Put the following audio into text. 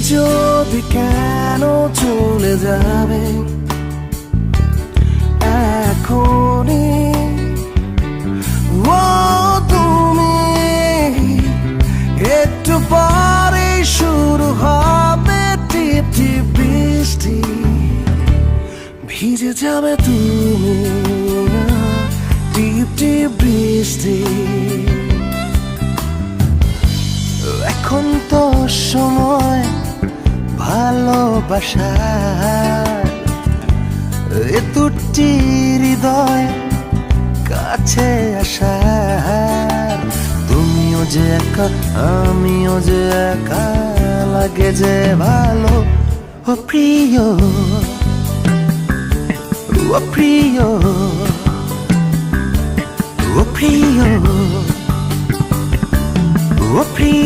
যদি কেন চলে যাবে এখনই, ও তুমি একটু পরে শুরু হবে টিপ টিপ বৃষ্টি, ভিজে যাবে তুমি টিপ টিপ বৃষ্টি। এখন তো সময় ভালোবাসার, এ দুটি হৃদয় কাছে আসার। তুমিও যে একা আমিও যে একা, লাগে যে ভালো। ও প্রিয়, ও প্রিয়, ও প্রিয়, ও প্রিয়।